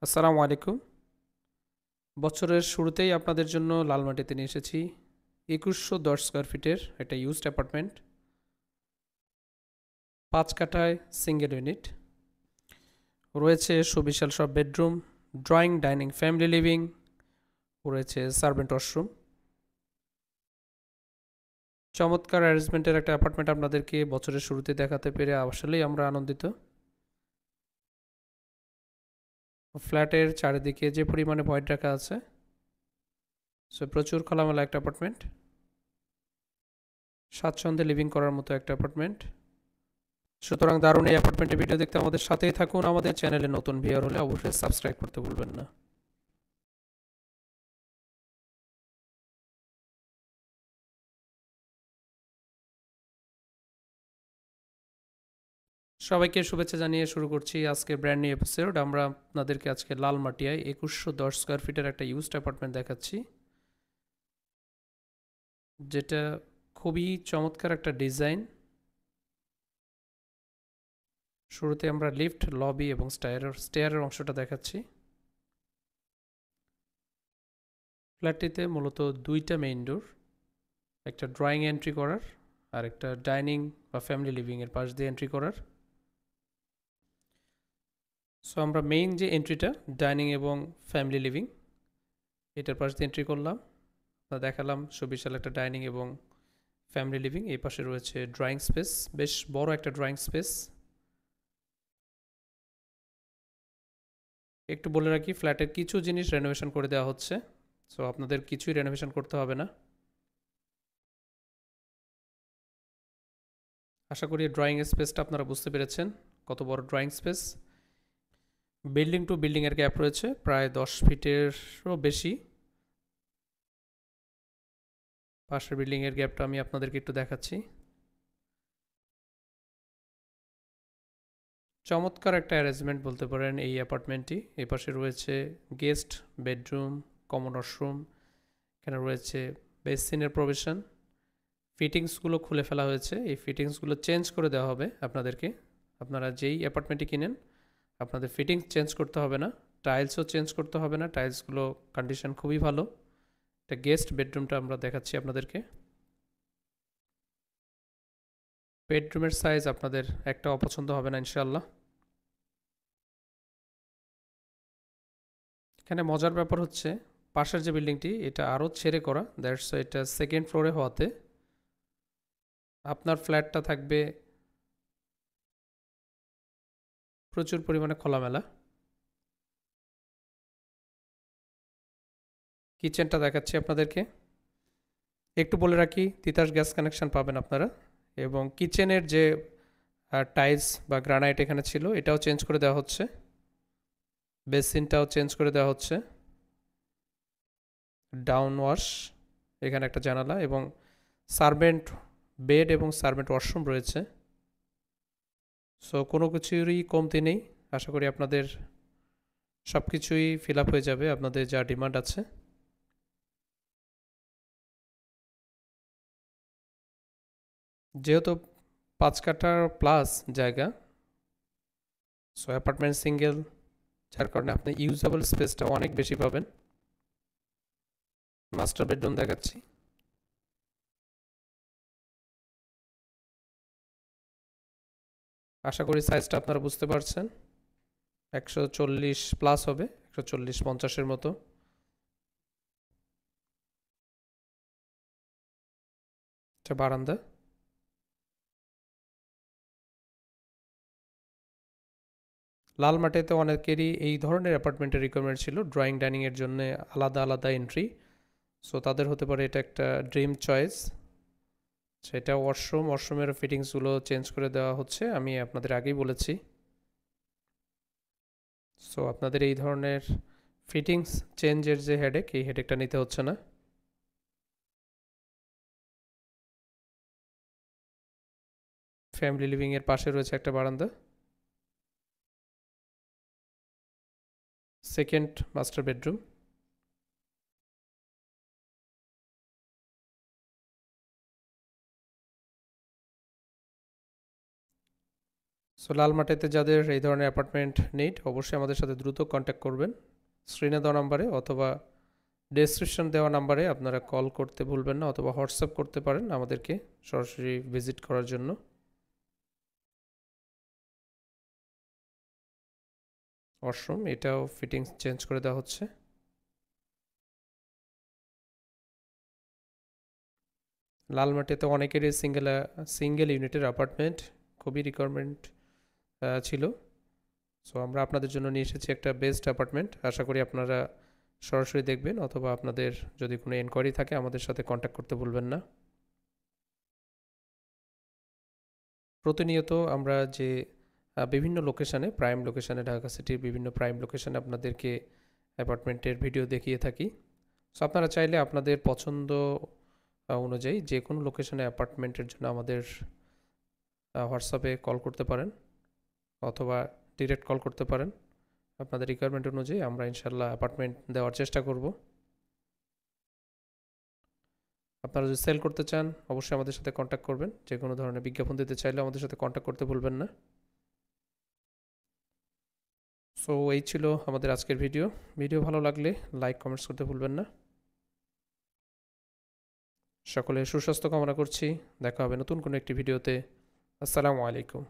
আসসালামু আলাইকুম। বছরের শুরুতেই আপনাদের জন্য লালমাটিতে নিয়ে এসেছি 2110 স্কোয়ার ফিটের একটা ইউজড অ্যাপার্টমেন্ট, 5 কাঠায় সিঙ্গেল ইউনিট। রয়েছে সুবিশাল সব bedroom, drawing, dining, family living, রয়েছে সার্ভেন্ট ওয়াশরুম। চমৎকার অ্যারেঞ্জমেন্টের একটা অ্যাপার্টমেন্ট আপনাদেরকে বছরের শুরুতে দেখাতে পেরে আসলেই আমরা আনন্দিত। ফ্ল্যাটের চারিদিকে যে পরিমাণে ভয়েড রাখা আছে, সো প্রচুর খোলামেলা একটা অ্যাপার্টমেন্ট, স্বাচ্ছন্দ্যে লিভিং করার মতো একটা অ্যাপার্টমেন্ট। সুতরাং দারুণ এই অ্যাপার্টমেন্টের ভিডিও দেখতে আমাদের সাথেই থাকুন। আমাদের চ্যানেলে নতুন ভিউয়ার হলে অবশ্যই সাবস্ক্রাইব করতে ভুলবেন না। সবাইকে শুভেচ্ছা জানিয়ে শুরু করছি আজকে ব্র্যান্ড নিউ এপিসোড। আমরা আপনাদেরকে আজকে লালমাটিয়ায় 2110 স্কোয়ার ফিটের একটা ইউজড অ্যাপার্টমেন্ট দেখাচ্ছি, যেটা খুবই চমৎকার একটা ডিজাইন। শুরুতে আমরা লিফট, লবি এবং স্টেয়ারের অংশটা দেখাচ্ছি। ফ্ল্যাটটিতে মূলত দুইটা মেইন ডোর, একটা ড্রয়িং এন্ট্রি করার আর একটা ডাইনিং বা ফ্যামিলি লিভিংয়ের পাশ দিয়ে এন্ট্রি করার। সো আমরা মেইন যে এন্ট্রিটা ডাইনিং এবং ফ্যামিলি লিভিং, এটার পাশ দিয়ে এন্ট্রি করলাম। দেখালাম সুবিশাল একটা ডাইনিং এবং ফ্যামিলি লিভিং। এই পাশে রয়েছে ড্রয়িং স্পেস, বেশ বড় একটা ড্রয়িং স্পেস। একটু বলে রাখি, ফ্ল্যাটের কিছু জিনিস রেনোভেশন করে দেওয়া হচ্ছে, সো আপনাদের কিছুই রেনোভেশন করতে হবে না। আশা করি ড্রয়িং স্পেসটা আপনারা বুঝতে পেরেছেন কত বড় ড্রয়িং স্পেস। বিল্ডিং টু বিল্ডিংয়ের গ্যাপ রয়েছে প্রায় 10 ফিটেরও বেশি। পাশের বিল্ডিংয়ের গ্যাপটা আমি আপনাদেরকে একটু দেখাচ্ছি। চমৎকার একটা অ্যারেঞ্জমেন্ট বলতে পারেন এই অ্যাপার্টমেন্টটি। এই পাশে রয়েছে গেস্ট বেডরুম, কমন ওয়াশরুম, এখানে রয়েছে বেসিনের প্রভিশন। ফিটিংসগুলো খুলে ফেলা হয়েছে, এই ফিটিংসগুলো চেঞ্জ করে দেওয়া হবে আপনাদেরকে। আপনারা যেই অ্যাপার্টমেন্টটি কিনেন আপনাদের ফিটিংস চেঞ্জ করতে হবে না, টাইলসও চেঞ্জ করতে হবে না, টাইলসগুলো কন্ডিশন খুবই ভালো। এটা গেস্ট বেডরুমটা আমরা দেখাচ্ছি আপনাদেরকে। বেডরুমের সাইজ আপনাদের একটা অপছন্দ হবে না ইনশাল্লাহ। এখানে মজার ব্যাপার হচ্ছে পাশের যে বিল্ডিংটি এটা আরও ছেড়ে করা, দ্যাটস এটা সেকেন্ড ফ্লোরে হওয়াতে আপনার ফ্ল্যাটটা থাকবে প্রচুর পরিমাণে খোলামেলা। কিচেনটা দেখাচ্ছি আপনাদেরকে। একটু বলে রাখি, তিতাস গ্যাস কানেকশন পাবেন আপনারা, এবং কিচেনের যে টাইলস বা গ্রানাইট এখানে ছিল এটাও চেঞ্জ করে দেওয়া হচ্ছে, বেসিনটাও চেঞ্জ করে দেওয়া হচ্ছে। ডাউন ওয়াশ, এখানে একটা জানালা এবং সার্ভেন্ট বেড এবং সার্ভেন্ট ওয়াশরুম রয়েছে। সো কোনো কিছুরই কমতি নেই। আশা করি আপনাদের সব কিছুই ফিল আপ হয়ে যাবে আপনাদের যা ডিমান্ড আছে। যেহেতু 5 কাঠা প্লাস জায়গা, সো অ্যাপার্টমেন্ট সিঙ্গেল, যার কারণে আপনি ইউজেবল স্পেসটা অনেক বেশি পাবেন। মাস্টার বেডরুম দেখাচ্ছি। আশা করি সাইজটা আপনারা বুঝতে পারছেন, 140 প্লাস হবে, 140-50-এর মতো। এটা বারান্দা। লাল মাটিতে অনেকেরই এই ধরনের অ্যাপার্টমেন্টের রিকোয়ারমেন্ট ছিল, ড্রয়িং ডাইনিংয়ের জন্য আলাদা আলাদা এন্ট্রি। সো তাদের হতে পারে এটা একটা ড্রিম চয়েস। সেটা ওয়াশরুমের ফিটিংসগুলো চেঞ্জ করে দেওয়া হচ্ছে, আমি আপনাদের আগেই বলেছি। সো আপনাদের এই ধরনের ফিটিংস চেঞ্জের যে হেডেক, এই হেডেকটা নিতে হচ্ছে না। ফ্যামিলি লিভিংয়ের পাশে রয়েছে একটা বারান্দা। Second master bedroom. সো লালমাটিতে যাদের এই ধরনের অ্যাপার্টমেন্ট নিড অবশ্যই আমাদের সাথে দ্রুত কন্ট্যাক্ট করবেন। স্ক্রিনে দেওয়া নাম্বারে অথবা ডেসক্রিপশন দেওয়া নাম্বারে আপনারা কল করতে ভুলবেন না, অথবা হোয়াটসঅ্যাপ করতে পারেন আমাদেরকে সরাসরি ভিজিট করার জন্য। ওয়াশরুম এটাও ফিটিংস চেঞ্জ করে দেওয়া হচ্ছে। লালমাটিতে অনেকেরই সিঙ্গেল ইউনিটের অ্যাপার্টমেন্ট খুবই রিকোয়ারমেন্ট ছিল। সো আমরা আপনাদের জন্য নিয়ে এসেছি একটা বেস্ট অ্যাপার্টমেন্ট। আশা করি আপনারা সরাসরি দেখবেন, অথবা আপনাদের যদি কোনো এনকোয়ারি থাকে আমাদের সাথে কন্ট্যাক্ট করতে ভুলবেন না। প্রতিনিয়ত আমরা যে বিভিন্ন লোকেশানে, প্রাইম লোকেশানে, ঢাকা সিটির বিভিন্ন প্রাইম লোকেশানে আপনাদেরকে অ্যাপার্টমেন্টের ভিডিও দেখিয়ে থাকি। সো আপনারা চাইলে আপনাদের পছন্দ অনুযায়ী যে কোনো লোকেশানে অ্যাপার্টমেন্টের জন্য আমাদের হোয়াটসঅ্যাপে কল করতে পারেন, অথবা ডিরেক্ট কল করতে পারেন। আপনাদের রিকোয়ারমেন্ট অনুযায়ী আমরা ইনশাল্লাহ অ্যাপার্টমেন্ট দেওয়ার চেষ্টা করব। আপনারা যদি সেল করতে চান অবশ্যই আমাদের সাথে কন্ট্যাক্ট করবেন। যে কোনো ধরনের বিজ্ঞাপন দিতে চাইলে আমাদের সাথে কন্ট্যাক্ট করতে ভুলবেন না। সো এই ছিল আমাদের আজকের ভিডিও ভালো লাগলে লাইক কমেন্টস করতে ভুলবেন না। সকলে সুস্বাস্থ্য কামনা করছি। দেখা হবে নতুন কোনো একটি ভিডিওতে। আসসালামু আলাইকুম।